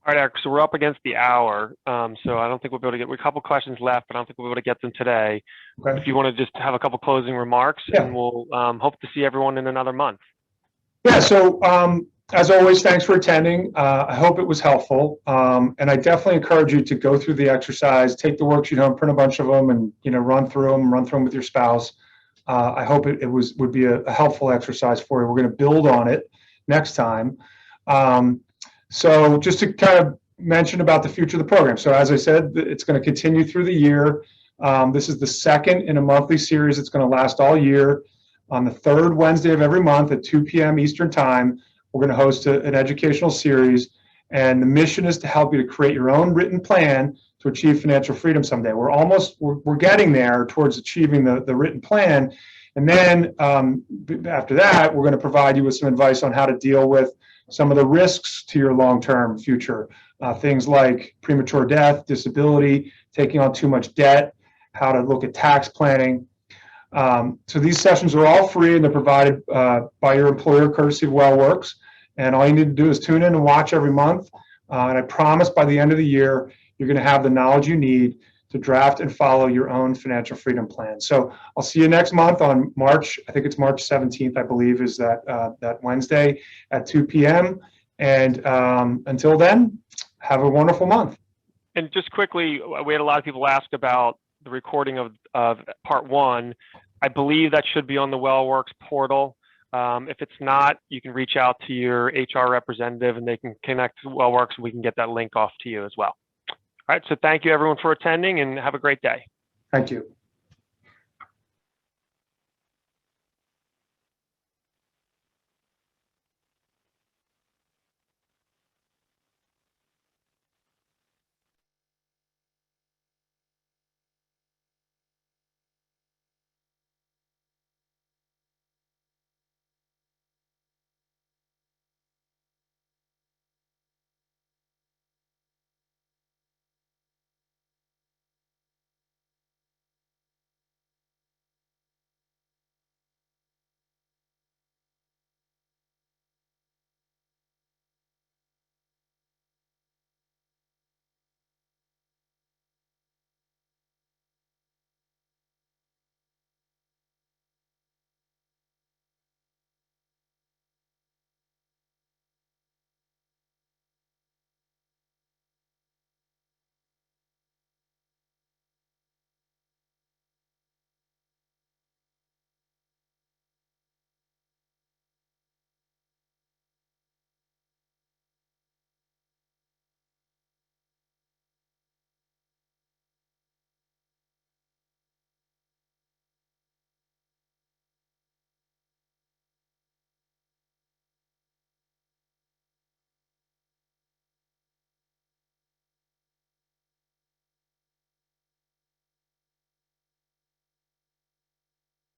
All right, Eric, so we're up against the hour. So I don't think we'll be able to get, we have a couple questions left, but I don't think we'll be able to get them today. Okay. If you want to just have a couple closing remarks, Yeah. and we'll hope to see everyone in another month. Yeah, so as always, thanks for attending. I hope it was helpful. And I definitely encourage you to go through the exercise, take the worksheet home, print a bunch of them, and run through them with your spouse. I hope it would be a helpful exercise for you. We're going to build on it next time. So just to kind of mention about the future of the program. So as I said, it's going to continue through the year. This is the second in a monthly series. It's going to last all year. On the third Wednesday of every month at 2 p.m. Eastern Time, we're going to host an educational series. And the mission is to help you to create your own written plan to achieve financial freedom someday. We're getting there towards achieving the written plan. And then after that, we're going to provide you with some advice on how to deal with some of the risks to your long-term future. Things like premature death, disability, taking on too much debt, how to look at tax planning. So these sessions are all free, and they're provided by your employer courtesy of WellWorks. And all you need to do is tune in and watch every month. And I promise by the end of the year, you're going to have the knowledge you need to draft and follow your own financial freedom plan. So I'll see you next month on March, I think it's March 17th, I believe, is that Wednesday at 2 p.m. And until then, have a wonderful month. And just quickly, we had a lot of people ask about the recording of part one. I believe that should be on the WellWorks portal. If it's not, you can reach out to your HR representative and they can connect to WellWorks and we can get that link off to you as well. All right, so thank you everyone for attending and have a great day. Thank you.